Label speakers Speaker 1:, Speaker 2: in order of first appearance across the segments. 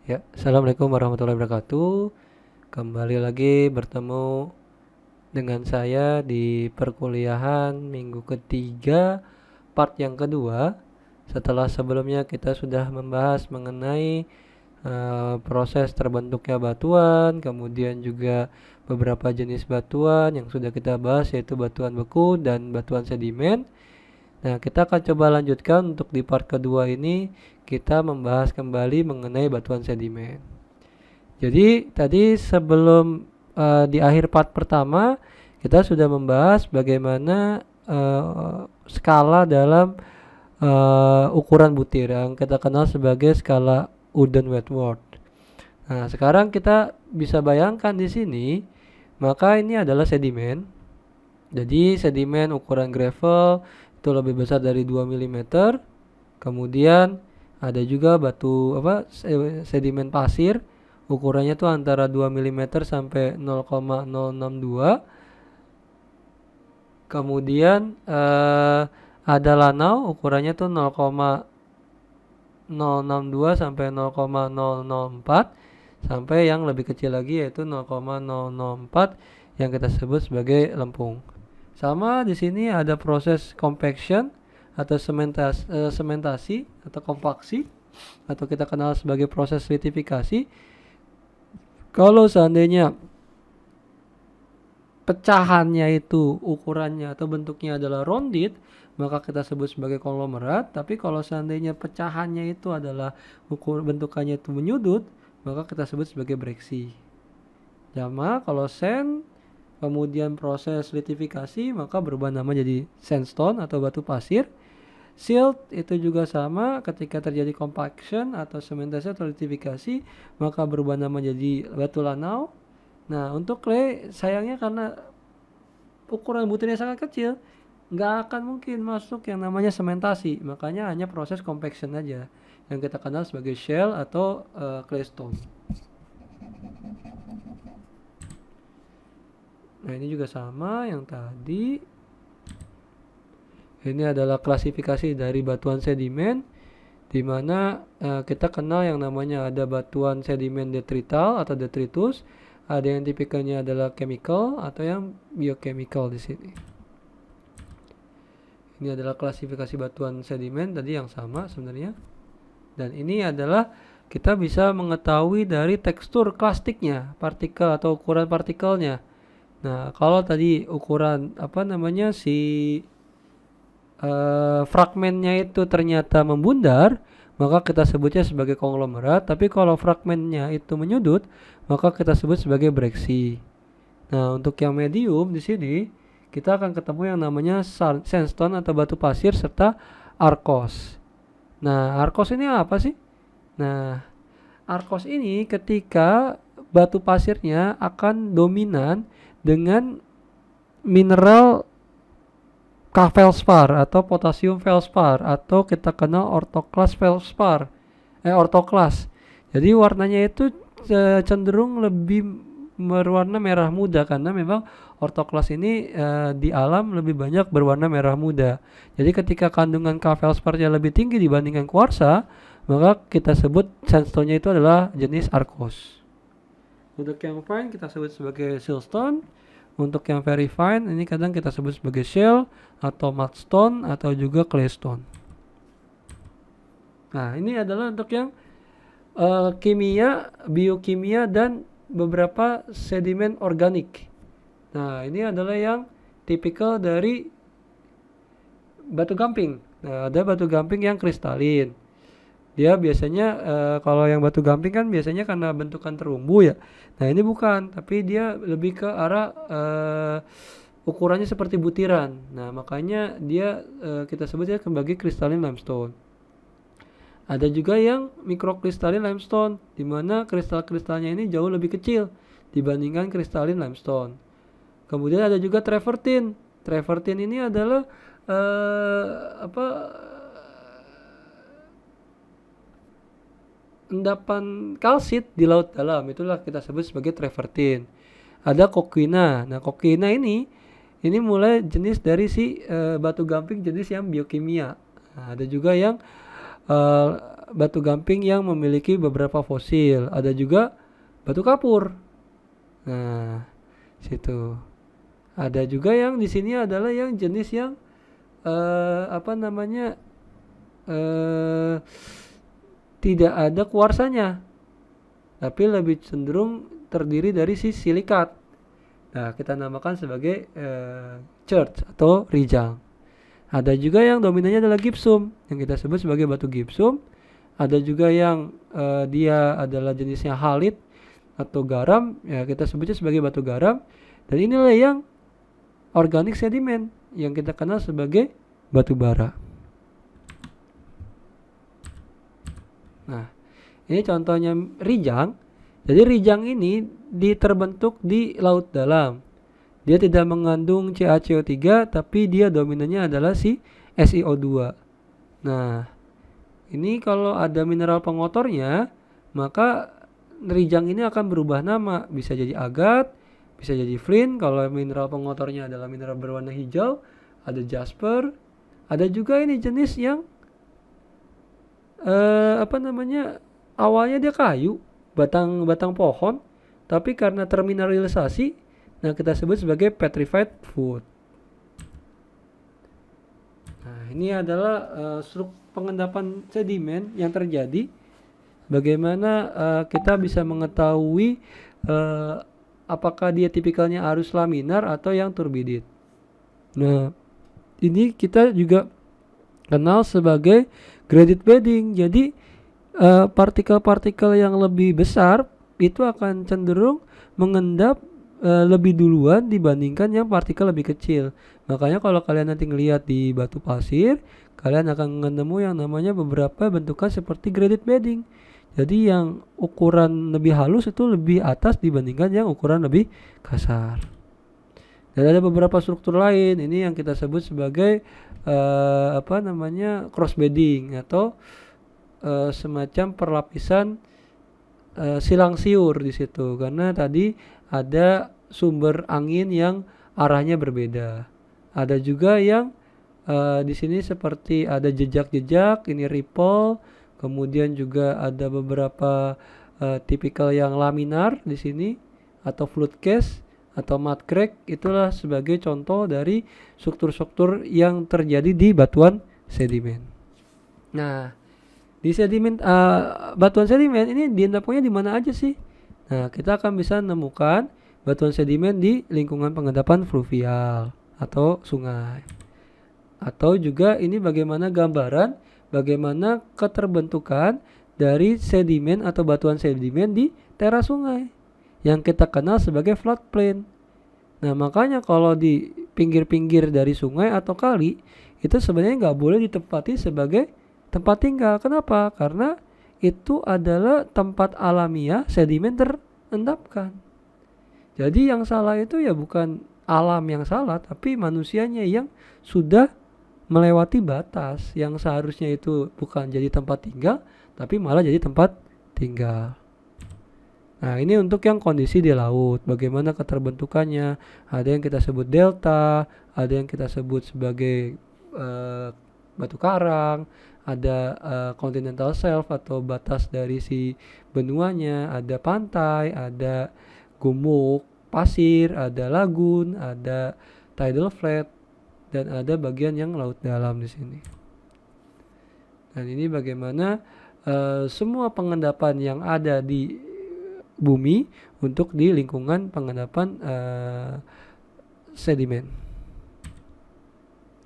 Speaker 1: Ya, Assalamualaikum warahmatullahi wabarakatuh. Kembali lagi bertemu dengan saya di perkuliahan minggu ketiga, part yang kedua. Setelah sebelumnya kita sudah membahas mengenai proses terbentuknya batuan, kemudian juga beberapa jenis batuan yang sudah kita bahas yaitu batuan beku dan batuan sedimen. Nah, kita akan coba lanjutkan untuk di part kedua ini kita membahas kembali mengenai batuan sedimen. Jadi tadi sebelum di akhir part pertama kita sudah membahas bagaimana skala dalam ukuran butir yang kita kenal sebagai skala Uden-Whitworth. Nah, sekarang kita bisa bayangkan di sini, maka ini adalah sedimen. Jadi sedimen ukuran gravel itu lebih besar dari 2 mm. Kemudian ada juga batu sedimen pasir ukurannya tuh antara 2 mm sampai 0,062. Kemudian ada lanau ukurannya tuh 0,062 sampai 0,004 sampai yang lebih kecil lagi yaitu 0,004 yang kita sebut sebagai lempung. Sama di sini ada proses compaction atau sementasi atau kompaksi atau kita kenal sebagai proses litifikasi. Kalau seandainya pecahannya itu ukurannya atau bentuknya adalah rounded, maka kita sebut sebagai konglomerat. Tapi kalau seandainya pecahannya itu adalah bentukannya itu menyudut, maka kita sebut sebagai breksi. Sama kalau sand kemudian proses litifikasi maka berubah nama jadi sandstone atau batu pasir. Silt itu juga sama, ketika terjadi compaction atau sementasi atau litifikasi maka berubah nama jadi batu lanau. Nah, untuk clay sayangnya karena ukuran butirnya sangat kecil, nggak akan mungkin masuk yang namanya sementasi, makanya hanya proses compaction aja yang kita kenal sebagai shell atau claystone. Nah, ini juga sama yang tadi. Ini adalah klasifikasi dari batuan sedimen, di mana kita kenal yang namanya ada batuan sedimen detrital atau detritus, ada yang tipikalnya adalah chemical atau yang biochemical di sini. Ini adalah klasifikasi batuan sedimen tadi yang sama sebenarnya. Dan ini adalah kita bisa mengetahui dari tekstur klastiknya, partikel atau ukuran partikelnya. Nah, kalau tadi ukuran fragmennya itu ternyata membundar, maka kita sebutnya sebagai konglomerat. Tapi kalau fragmennya itu menyudut, maka kita sebut sebagai breksi. Nah, untuk yang medium di sini kita akan ketemu yang namanya sandstone atau batu pasir serta arkos. Nah, arkos ini apa sih? Nah, arkos ini ketika batu pasirnya akan dominan dengan mineral K-feldspar atau potasium feldspar atau kita kenal orthoklas feldspar. Orthoklas. Jadi warnanya itu cenderung lebih berwarna merah muda karena memang orthoklas ini di alam lebih banyak berwarna merah muda. Jadi ketika kandungan K-feldspar-nya lebih tinggi dibandingkan kuarsa, maka kita sebut sandstone-nya itu adalah jenis arkos. Untuk yang fine kita sebut sebagai siltstone. Untuk yang very fine ini kadang kita sebut sebagai shell atau mudstone atau juga claystone. Nah, ini adalah untuk yang kimia, biokimia dan beberapa sedimen organik. Nah, ini adalah yang tipikal dari batu gamping. Nah, ada batu gamping yang kristalin. Dia biasanya kalau yang batu gamping kan biasanya karena bentukan terumbu ya. Nah, ini bukan, tapi dia lebih ke arah ukurannya seperti butiran. Nah, makanya dia kita sebutnya sebagai kristalin limestone. Ada juga yang mikrokristalin limestone, di mana kristal-kristalnya ini jauh lebih kecil dibandingkan kristalin limestone. Kemudian ada juga travertine. Travertine ini adalah endapan kalsit di laut dalam, itulah kita sebut sebagai travertine. Ada kokwina. Nah, kokwina ini mulai jenis dari si batu gamping jenis yang biokimia. Nah, ada juga yang batu gamping yang memiliki beberapa fosil, ada juga batu kapur. Nah, situ. Ada juga yang di sini adalah yang jenis yang apa namanya tidak ada kuarsanya, tapi lebih cenderung terdiri dari si silikat. Nah, kita namakan sebagai quartz atau rijang. Ada juga yang dominannya adalah gipsum, yang kita sebut sebagai batu gipsum. Ada juga yang dia adalah jenisnya halit atau garam, ya kita sebutnya sebagai batu garam. Dan inilah yang organik sedimen yang kita kenal sebagai batu bara. Nah, ini contohnya rijang. Jadi rijang ini terbentuk di laut dalam. Dia tidak mengandung CaCO3, tapi dia dominannya adalah si SiO2. Nah, ini kalau ada mineral pengotornya, maka rijang ini akan berubah nama. Bisa jadi agat, bisa jadi flint. Kalau mineral pengotornya adalah mineral berwarna hijau, ada jasper. Ada juga ini jenis yang awalnya dia kayu, batang pohon, tapi karena termineralisasi, nah kita sebut sebagai petrified wood. Nah, ini adalah pengendapan sedimen yang terjadi. Bagaimana kita bisa mengetahui apakah dia tipikalnya arus laminar atau yang turbidit. Nah, ini kita juga kenal sebagai graded bedding. Jadi partikel-partikel yang lebih besar itu akan cenderung mengendap lebih duluan dibandingkan yang partikel lebih kecil. Makanya kalau kalian nanti ngelihat di batu pasir, kalian akan menemu yang namanya beberapa bentukan seperti graded bedding. Jadi yang ukuran lebih halus itu lebih atas dibandingkan yang ukuran lebih kasar. Dan ada beberapa struktur lain, ini yang kita sebut sebagai cross bedding atau semacam perlapisan silang siur di situ, karena tadi ada sumber angin yang arahnya berbeda. Ada juga yang di sini seperti ada jejak-jejak, ini ripple, kemudian juga ada beberapa tipikal yang laminar di sini atau fluid case atau mud crack. Itulah sebagai contoh dari struktur-struktur yang terjadi di batuan sedimen. Nah, di sedimen batuan sedimen ini diendapnya di mana aja sih? Nah, kita akan bisa menemukan batuan sedimen di lingkungan pengendapan fluvial atau sungai. Atau juga ini bagaimana gambaran bagaimana keterbentukan dari sedimen atau batuan sedimen di teras sungai yang kita kenal sebagai floodplain. Nah, makanya kalau di pinggir-pinggir dari sungai atau kali itu sebenarnya nggak boleh ditempati sebagai tempat tinggal. Kenapa? Karena itu adalah tempat alamiah sedimen terendapkan. Jadi yang salah itu ya bukan alam yang salah, tapi manusianya yang sudah melewati batas yang seharusnya itu bukan jadi tempat tinggal, tapi malah jadi tempat tinggal. Nah, ini untuk yang kondisi di laut, bagaimana keterbentukannya. Ada yang kita sebut delta, ada yang kita sebut sebagai batu karang, ada continental shelf atau batas dari si benuanya, ada pantai, ada gumuk pasir, ada lagun, ada tidal flat, dan ada bagian yang laut dalam di sini. Dan ini bagaimana semua pengendapan yang ada di bumi untuk di lingkungan pengendapan sedimen.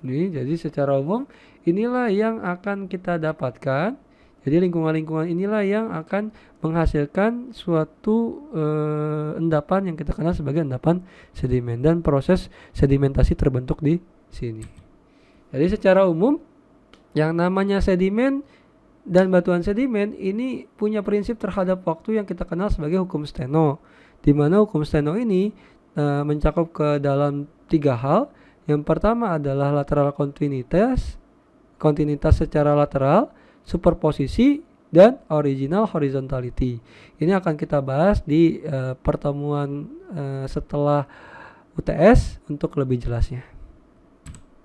Speaker 1: Ini jadi secara umum inilah yang akan kita dapatkan. Jadi lingkungan-lingkungan inilah yang akan menghasilkan suatu endapan yang kita kenal sebagai endapan sedimen dan proses sedimentasi terbentuk di sini. Jadi secara umum yang namanya sedimen dan batuan sedimen ini punya prinsip terhadap waktu yang kita kenal sebagai hukum Steno, di mana hukum Steno ini mencakup ke dalam 3 hal. Yang pertama adalah lateral kontinuitas secara lateral, superposisi, dan original horizontality. Ini akan kita bahas di pertemuan setelah UTS untuk lebih jelasnya.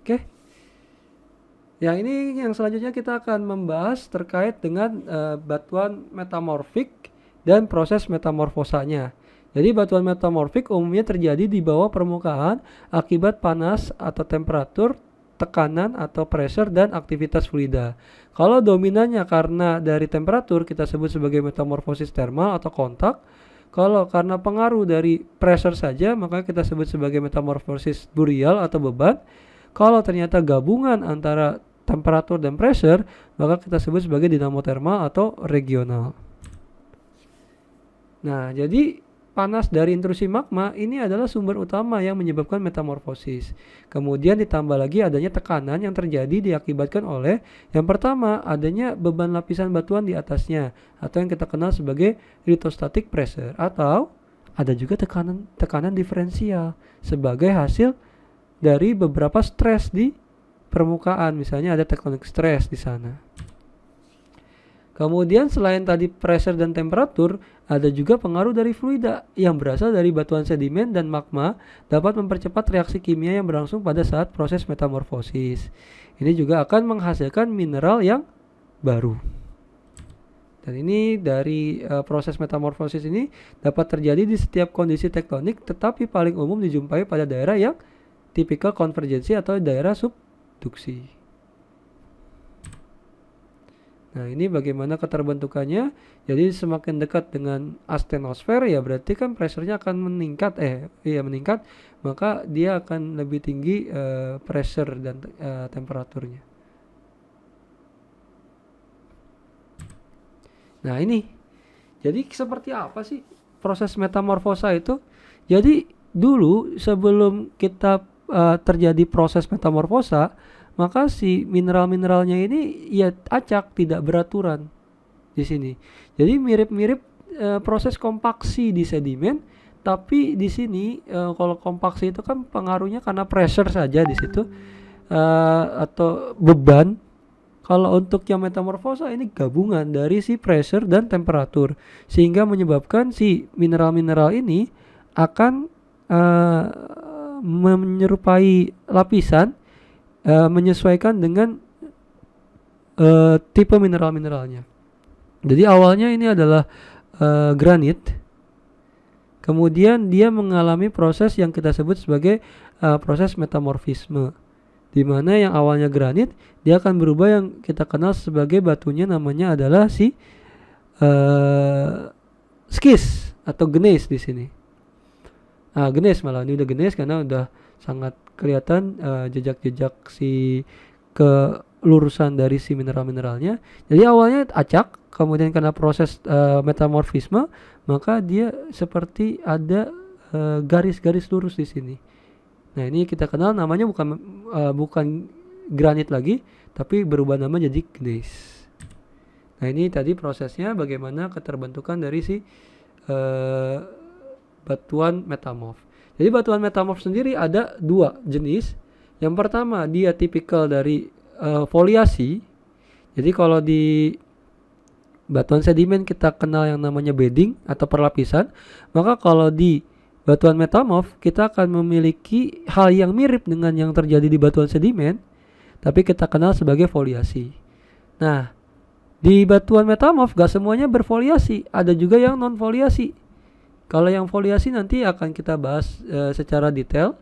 Speaker 1: Oke. Ya, ini yang selanjutnya kita akan membahas terkait dengan batuan metamorfik dan proses metamorfosanya. Jadi batuan metamorfik umumnya terjadi di bawah permukaan akibat panas atau temperatur, tekanan atau pressure dan aktivitas fluida. Kalau dominannya karena dari temperatur kita sebut sebagai metamorfosis thermal atau kontak. Kalau karena pengaruh dari pressure saja maka kita sebut sebagai metamorfosis burial atau beban. Kalau ternyata gabungan antara temperatur dan pressure, maka kita sebut sebagai dinamo thermal atau regional. Nah, jadi panas dari intrusi magma ini adalah sumber utama yang menyebabkan metamorfosis. Kemudian ditambah lagi adanya tekanan yang terjadi diakibatkan oleh yang pertama adanya beban lapisan batuan di atasnya atau yang kita kenal sebagai lithostatic pressure, atau ada juga tekanan diferensial sebagai hasil dari beberapa stres di permukaan, misalnya ada tectonic stress di sana. Kemudian selain tadi pressure dan temperatur, ada juga pengaruh dari fluida yang berasal dari batuan sedimen dan magma dapat mempercepat reaksi kimia yang berlangsung pada saat proses metamorfosis. Ini juga akan menghasilkan mineral yang baru. Dan ini dari proses metamorfosis ini dapat terjadi di setiap kondisi tektonik, tetapi paling umum dijumpai pada daerah yang tipikal konvergensi atau daerah subduksi. Nah, ini bagaimana keterbentukannya. Jadi semakin dekat dengan astenosfer ya berarti kan pressure-nya akan meningkat, meningkat, maka dia akan lebih tinggi pressure dan temperaturnya. Nah, ini. Jadi seperti apa sih proses metamorfosa itu? Jadi dulu sebelum kita terjadi proses metamorfosa, maka si mineral-mineralnya ini ya acak, tidak beraturan di sini. Jadi mirip-mirip proses kompaksi di sedimen, tapi di sini kalau kompaksi itu kan pengaruhnya karena pressure saja di situ atau beban. Kalau untuk yang metamorfosa ini gabungan dari si pressure dan temperatur sehingga menyebabkan si mineral-mineral ini akan menyerupai lapisan menyesuaikan dengan tipe mineral-mineralnya. Jadi awalnya ini adalah granit, kemudian dia mengalami proses yang kita sebut sebagai proses metamorfisme, di mana yang awalnya granit dia akan berubah yang kita kenal sebagai batunya namanya adalah si skis atau gneiss di sini. Gneiss malah ini udah gneiss karena udah sangat kelihatan jejak-jejak si kelurusan dari si mineral-mineralnya. Jadi awalnya acak, kemudian karena proses metamorfisme, maka dia seperti ada garis-garis lurus di sini. Nah, ini kita kenal namanya bukan granit lagi, tapi berubah nama jadi gneiss. Nah, ini tadi prosesnya bagaimana keterbentukan dari si batuan metamorf. Jadi batuan metamorf sendiri ada dua jenis. Yang pertama dia tipikal dari foliasi. Jadi kalau di batuan sedimen kita kenal yang namanya bedding atau perlapisan, maka kalau di batuan metamorf kita akan memiliki hal yang mirip dengan yang terjadi di batuan sedimen, tapi kita kenal sebagai foliasi. Nah, di batuan metamorf gak semuanya berfoliasi, ada juga yang non foliasi. Kalau yang foliasi nanti akan kita bahas secara detail.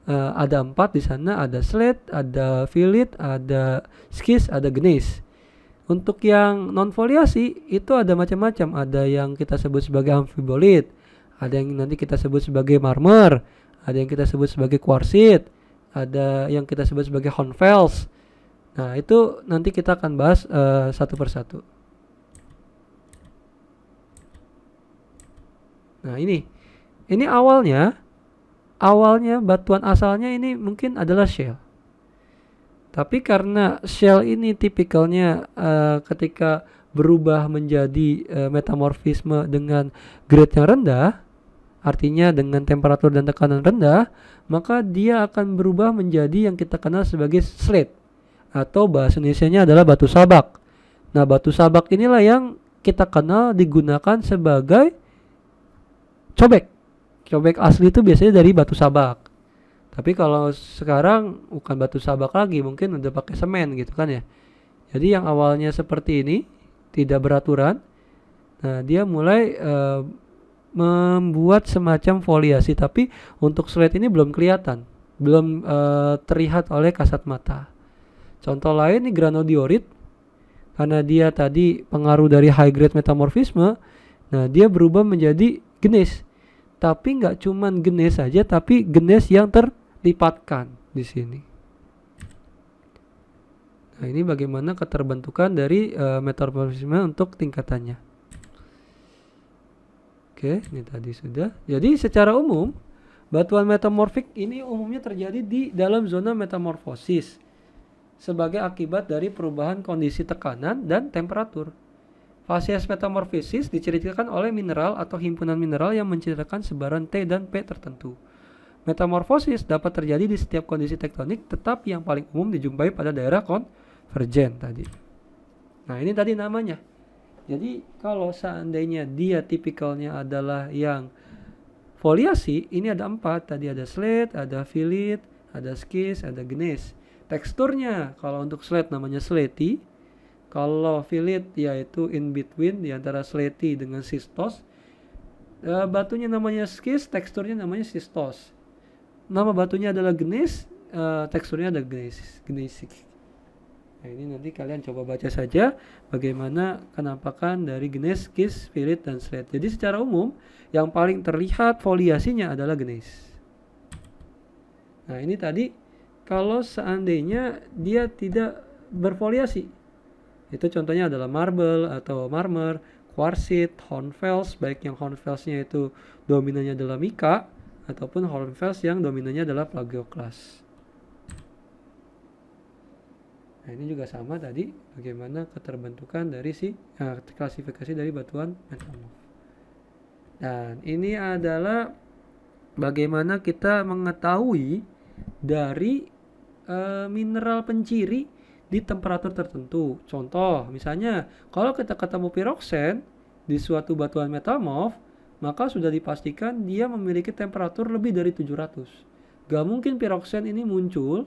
Speaker 1: Ada 4 di sana, ada slate, ada fillet, ada skis, ada gneiss. Untuk yang non foliasi itu ada macam-macam. Ada yang kita sebut sebagai amphibolite, ada yang nanti kita sebut sebagai marmer, ada yang kita sebut sebagai quartzite, ada yang kita sebut sebagai hornfels. Nah, itu nanti kita akan bahas satu persatu. Nah, ini awalnya batuan asalnya ini mungkin adalah shell. Tapi karena shell ini tipikalnya ketika berubah menjadi metamorfisme dengan grade yang rendah, artinya dengan temperatur dan tekanan rendah, maka dia akan berubah menjadi yang kita kenal sebagai slate, atau bahasa Indonesianya adalah batu sabak. Nah, batu sabak inilah yang kita kenal digunakan sebagai cobek. Cobek asli itu biasanya dari batu sabak. Tapi kalau sekarang bukan batu sabak lagi, mungkin udah pakai semen gitu kan ya. Jadi yang awalnya seperti ini tidak beraturan, nah dia mulai membuat semacam foliasi, tapi untuk slate ini belum kelihatan, belum terlihat oleh kasat mata. Contoh lain nih granodiorit, karena dia tadi pengaruh dari high grade metamorfisme, nah dia berubah menjadi gneiss. Tapi nggak cuman gneiss saja, tapi gneiss yang terlipatkan di sini. Nah ini bagaimana keterbentukan dari metamorfisme untuk tingkatannya. Oke, ini tadi sudah. Jadi secara umum batuan metamorfik ini umumnya terjadi di dalam zona metamorfosis sebagai akibat dari perubahan kondisi tekanan dan temperatur. Fasies metamorfosis diceritakan oleh mineral atau himpunan mineral yang menciptakan sebaran T dan P tertentu. Metamorfosis dapat terjadi di setiap kondisi tektonik, tetapi yang paling umum dijumpai pada daerah konvergen tadi. Nah ini tadi namanya. Jadi kalau seandainya dia tipikalnya adalah yang foliasi, ini ada 4. Tadi ada slate, ada fillet, ada schist, ada gneiss. Teksturnya kalau untuk slate namanya slaty. Kalau fillet yaitu in between di antara slaty dengan schistose. Batunya namanya schist, teksturnya namanya schistose. Nama batunya adalah gneiss, teksturnya ada gneissic. Nah ini nanti kalian coba baca saja bagaimana kenampakan dari gneiss, schist, fillet, dan slate. Jadi secara umum yang paling terlihat foliasinya adalah gneiss. Nah ini tadi kalau seandainya dia tidak berfoliasi, itu contohnya adalah marble atau marmer, quartzite, hornfels, baik yang hornfelsnya itu dominannya adalah mica ataupun hornfels yang dominannya adalah plagioclase. Nah ini juga sama tadi bagaimana keterbentukan dari klasifikasi dari batuan metamorf. Dan ini adalah bagaimana kita mengetahui dari mineral penciri di temperatur tertentu. Contoh, misalnya kalau kita ketemu piroksen di suatu batuan metamorf, maka sudah dipastikan dia memiliki temperatur lebih dari 700. Gak mungkin piroksen ini muncul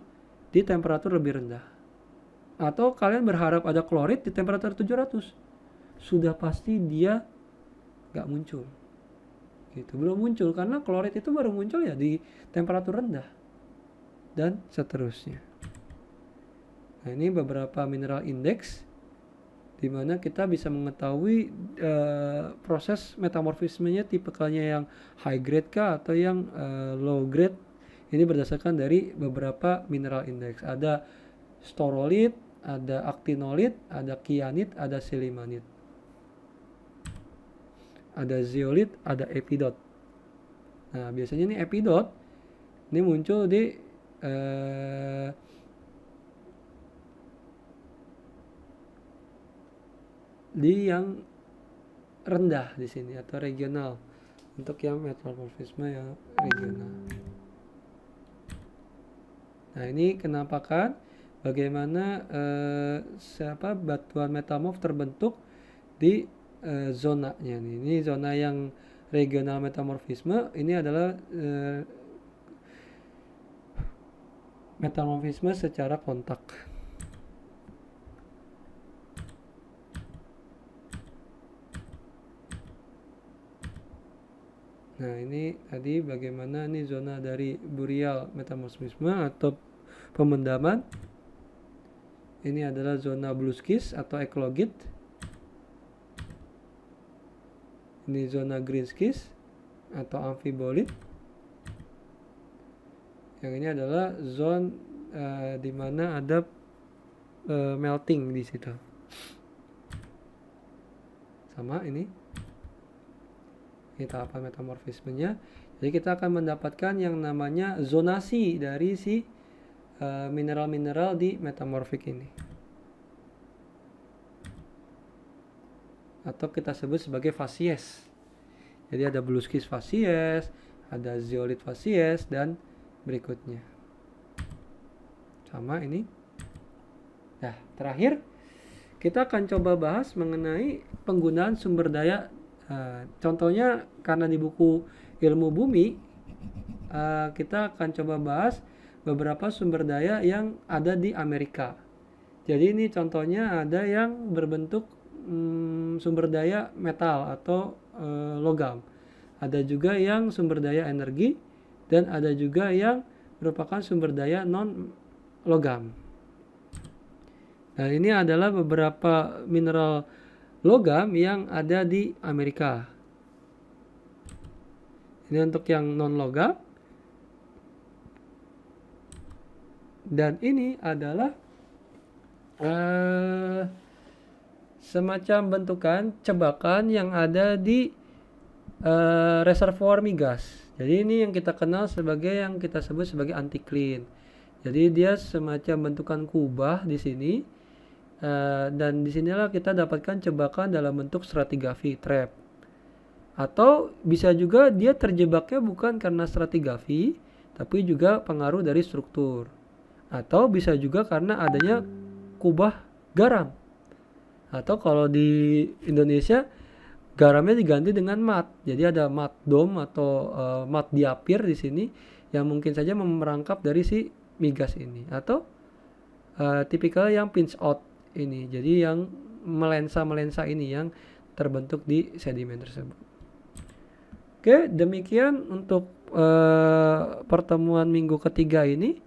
Speaker 1: di temperatur lebih rendah. Atau kalian berharap ada klorit di temperatur 700. Sudah pasti dia gak muncul. Gitu, belum muncul karena klorit itu baru muncul ya di temperatur rendah. Dan seterusnya. Nah ini beberapa mineral index di mana kita bisa mengetahui proses metamorfismenya tipikalnya yang high grade kah atau yang low grade. Ini berdasarkan dari beberapa mineral index. Ada storolit, ada actinolit, ada kyanit, ada silimanit. Ada zeolit, ada epidot. Nah biasanya ini epidot ini muncul di yang rendah di sini atau regional, untuk yang metamorfisme yang regional. Nah ini kenampakan bagaimana batuan metamorf terbentuk di zonanya nih. Ini zona yang regional metamorfisme, ini adalah metamorfisme secara kontak. Nah ini tadi bagaimana ini zona dari burial metamorfisme atau pemendaman. Ini adalah zona blue schist atau eklogit. Ini zona green schist atau amphibolit. Yang ini adalah zona di mana ada melting di situ. Sama ini tahapan metamorfismenya. Jadi kita akan mendapatkan yang namanya zonasi dari si mineral-mineral di metamorfik ini, atau kita sebut sebagai fasies. Jadi ada blue schist fasies, ada zeolit fasies, dan berikutnya sama ini. Nah terakhir kita akan coba bahas mengenai penggunaan sumber daya. Contohnya karena di buku ilmu bumi kita akan coba bahas beberapa sumber daya yang ada di Amerika. Jadi ini contohnya ada yang berbentuk sumber daya metal atau logam. Ada juga yang sumber daya energi dan ada juga yang merupakan sumber daya non logam. Nah, ini adalah beberapa mineral logam yang ada di Amerika. Ini untuk yang non logam. Dan ini adalah semacam bentukan cebakan yang ada di reservoir migas. Jadi ini yang kita kenal sebagai yang kita sebut sebagai anticline. Jadi dia semacam bentukan kubah di sini. Dan disinilah kita dapatkan cebakan dalam bentuk stratigraphy trap. Atau bisa juga dia terjebaknya bukan karena stratigraphy, tapi juga pengaruh dari struktur. Atau bisa juga karena adanya kubah garam. Atau kalau di Indonesia garamnya diganti dengan mat. Jadi ada mat dom atau mat diapir di sini yang mungkin saja merangkap dari si migas ini. Atau tipikal yang pinch out ini. Jadi yang melensa ini yang terbentuk di sedimen tersebut. Oke, demikian untuk pertemuan minggu ketiga ini.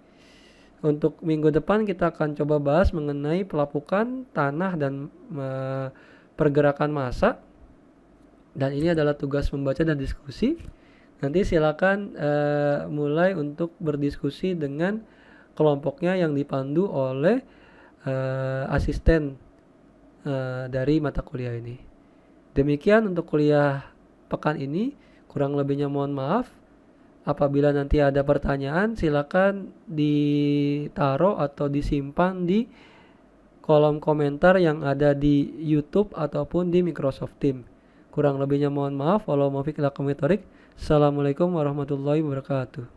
Speaker 1: Untuk minggu depan kita akan coba bahas mengenai pelapukan tanah dan pergerakan massa. Dan ini adalah tugas membaca dan diskusi. Nanti silakan mulai untuk berdiskusi dengan kelompoknya yang dipandu oleh asisten dari mata kuliah ini. Demikian untuk kuliah pekan ini. Kurang lebihnya mohon maaf. Apabila nanti ada pertanyaan, silakan ditaruh atau disimpan di kolom komentar yang ada di YouTube ataupun di Microsoft Teams. Kurang lebihnya mohon maaf. Assalamualaikum warahmatullahi wabarakatuh.